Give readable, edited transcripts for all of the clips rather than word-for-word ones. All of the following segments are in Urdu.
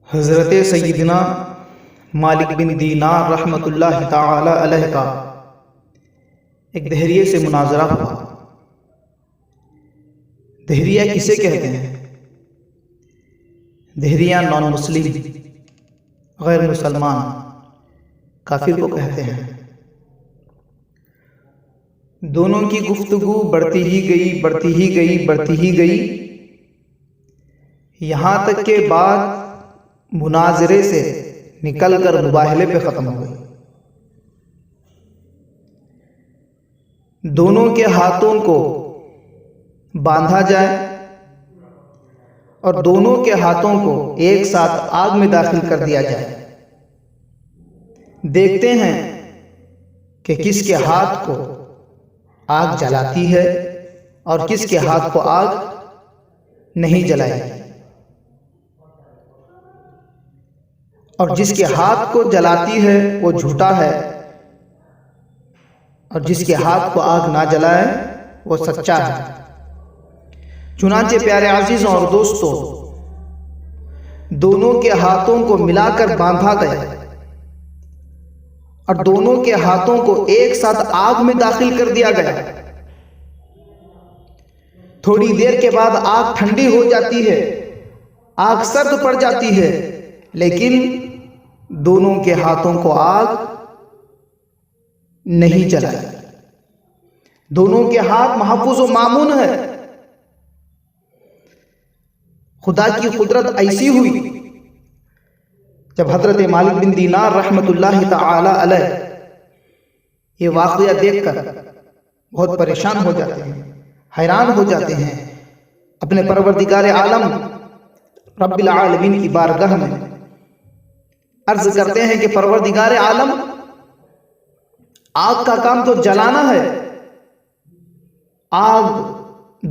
حضرت سیدنا مالک بن دینار رحمۃ اللہ تعالی علیہ کا ایک دہریے سے مناظرہ ہوا۔ دہریہ کسے کہتے ہیں؟ دہریہ نان مسلم، غیر مسلمان، کافر کو کہتے ہیں۔ دونوں کی گفتگو بڑھتی ہی گئی، یہاں تک کہ بات مناظرے سے نکل کر مباہلے پہ ختم ہو گئی۔ دونوں کے ہاتھوں کو باندھا جائے اور دونوں کے ہاتھوں کو ایک ساتھ آگ میں داخل کر دیا جائے، دیکھتے ہیں کہ کس کے ہاتھ کو آگ جلاتی ہے اور کس کے ہاتھ کو آگ نہیں جلائے گی۔ اور جس کے ہاتھ کو جلاتی ہے وہ جھوٹا ہے، اور جس کے ہاتھ کو آگ نہ جلائے وہ سچا ہے۔ چنانچہ پیارے عزیزوں اور دوستوں، دونوں کے ہاتھوں کو ملا کر باندھا گیا اور دونوں کے ہاتھوں کو ایک ساتھ آگ میں داخل کر دیا گیا۔ تھوڑی دیر کے بعد آگ ٹھنڈی ہو جاتی ہے، آگ سرد پڑ جاتی ہے، لیکن دونوں کے ہاتھوں کو آگ نہیں جلائی۔ دونوں کے ہاتھ محفوظ و مامون ہے۔ خدا کی قدرت ایسی ہوئی، جب حضرت مالک بن دینار رحمۃ اللہ تعالی علیہ یہ واقعہ دیکھ کر بہت پریشان ہو جاتے ہیں، حیران ہو جاتے ہیں، اپنے پروردگار عالم رب العالمین کی بارگاہ میں عرض کرتے ہیں کہ پروردگار عالم، آگ کا کام تو جلانا ہے، آگ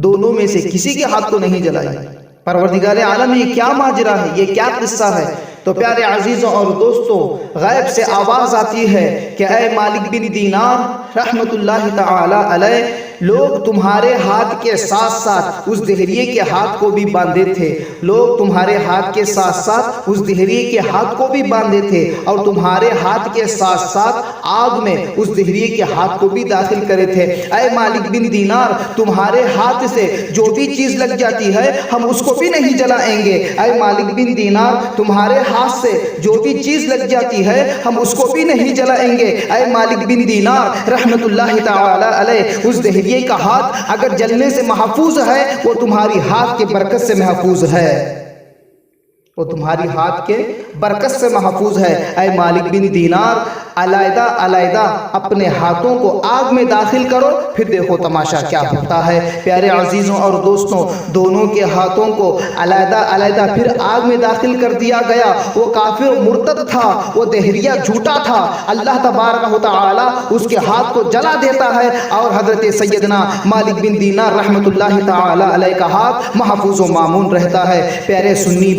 دونوں میں سے کسی کے ہاتھ کو نہیں جلائی۔ پروردگار عالم، یہ کیا ماجرا ہے، یہ کیا قصہ ہے؟ تو پیارے عزیزوں اور دوستوں، غیب سے آواز آتی ہے کہ اے مالک بن دینار رحمت اللہ تعالی علیہ، لوگ تمہارے ہاتھ کے ساتھ ساتھ اس دہریے کے ہاتھ کو بھی باندھے تھے، لوگ تمہارے ہاتھ کے ساتھ ساتھ اس دہریے کے ہاتھ کو بھی باندھے تھے، اور تمہارے ہاتھ کے ساتھ ساتھ آگ میں اس دہریے کے ہاتھ کو بھی داخل کرے تھے۔ اے مالک بن دینار، تمہارے ہاتھ سے جو بھی چیز لگ جاتی ہے ہم اس کو بھی نہیں جلائیں گے۔ اے مالک بن دینار، تمہارے ہاتھ سے جو بھی چیز لگ جاتی ہے ہم اس کو بھی نہیں جلائیں گے۔ اے مالک بن دینار رحمت اللہ تعالی علیہ، اس دہریے کا ہاتھ اگر جلنے سے محفوظ ہے، وہ تمہاری ہاتھ کے برکت سے محفوظ ہے، وہ تمہاری ہاتھ کے برکت سے محفوظ ہے۔ اے مالک بن دینار، علیحدہ علیحدہ اپنے ہاتھوں کو آگ میں داخل کرو، پھر دیکھو تماشا کیا ہوتا ہے۔ پیارے عزیزوں اور دوستوں، دونوں کے ہاتھوں کو علیحدہ علیحدہ پھر آگ میں داخل کر دیا گیا۔ وہ کافر مرتد تھا، وہ دہریہ جھوٹا تھا، اللہ تبارک و تعالی اس کے ہاتھ کو جلا دیتا ہے، اور حضرت سیدنا مالک بن دینار رحمت اللہ تعالی علیہ کا ہاتھ محفوظ و مامون رہتا ہے۔ پیارے سنی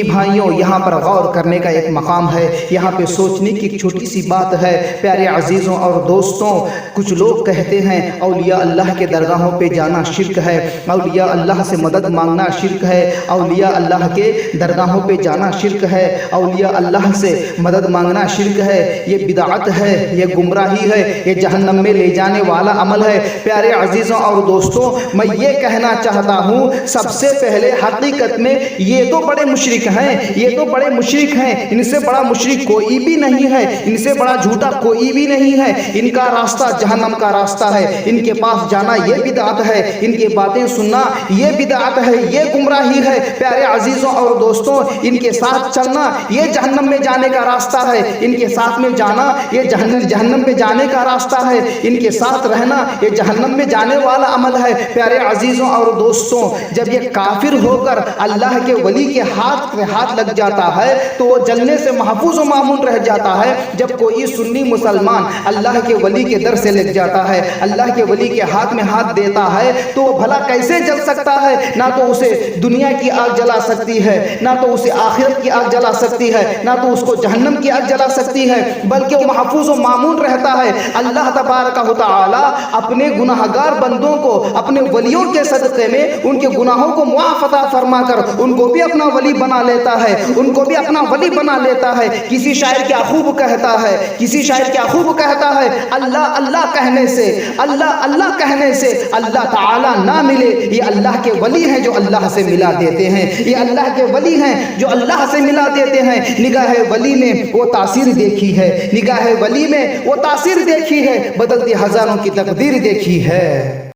بھائیوں، یہاں پر غور کرنے کا ایک مقام ہے، یہاں پہ سوچنے کی ایک چھوٹی سی بات ہے۔ پیارے عزیزوں اور دوستوں، کچھ لوگ کہتے ہیں اولیاء اللہ کے درگاہوں پہ جانا شرک ہے، اولیاء اللہ سے مدد مانگنا شرک ہے، اولیاء اللہ کے درگاہوں پہ جانا شرک ہے، اولیاء اللہ سے مدد مانگنا شرک ہے، یہ بدعت ہے، یہ گمراہی ہے، یہ جہنم میں لے جانے والا عمل ہے۔ پیارے عزیزوں اور دوستوں، میں یہ کہنا چاہتا ہوں، سب سے پہلے حقیقت میں یہ تو بڑے مشرک ہیں، یہ تو بڑے مشرک ہیں، ان سے بڑا مشرک کوئی بھی نہیں ہے، ان سے بڑا جھوٹا کوئی بھی نہیں ہے، ان کا راستہ جہنم کا راستہ ہے، ان کے پاس جانا یہ بدعت ہے، ان کی باتیں سننا یہ بدعت ہے، یہ گمراہی ہے۔ پیارے عزیزوں اور دوستوں، ان کے ساتھ چلنا یہ جہنم میں جانے کا راستہ ہے، ان کے ساتھ میں جانا یہ جہنم میں جانے کا راستہ ہے، ان کے ساتھ رہنا یہ جہنم میں جانے والا عمل ہے۔ پیارے عزیزوں اور دوستوں، جب یہ کافر ہو کر اللہ کے ولی کے ہاتھ لگ جاتا ہے تو وہ جلنے سے محفوظ و مامون رہ جاتا ہے جب کوئی سنی مسلمان اللہ کے ولی کے در سے لگ جاتا ہے، اللہ کے ولی کے ہاتھ میں ہاتھ دیتا ہے، تو وہ بھلا کیسے جل سکتا ہے؟ نہ تو اسے دنیا کی آگ جلا سکتی ہے، نہ تو اسے آخرت کی آگ جلا سکتی ہے، نہ تو اس کو جہنم کی آگ جلا سکتی ہے، بلکہ وہ محفوظ و مامون رہتا ہے۔ اللہ تبارک و تعالی اپنے گناہگار بندوں کو اپنے ولیوں کے صدقے میں ان کے گناہوں کو معاف عطا فرما کر ان کو بھی اپنا ولی بنا لیتا ہے، ان کو بھی اپنا ولی بنا لیتا ہے۔ کسی شاعر کیا خوب کہتا ہے، کسی شاعر کیا خوب کہتا ہے، اللہ اللہ کہنے سے، اللہ اللہ کہنے سے اللہ تعالی نہ ملے، یہ اللہ کے ولی ہیں جو اللہ سے ملا دیتے ہیں، یہ اللہ کے ولی ہیں جو اللہ سے ملا دیتے ہیں۔ نگاہ ولی میں وہ تاثیر دیکھی ہے، نگاہ ولی میں وہ تاثیر دیکھی ہے، بدلتی ہزاروں کی تقدیر دیکھی ہے۔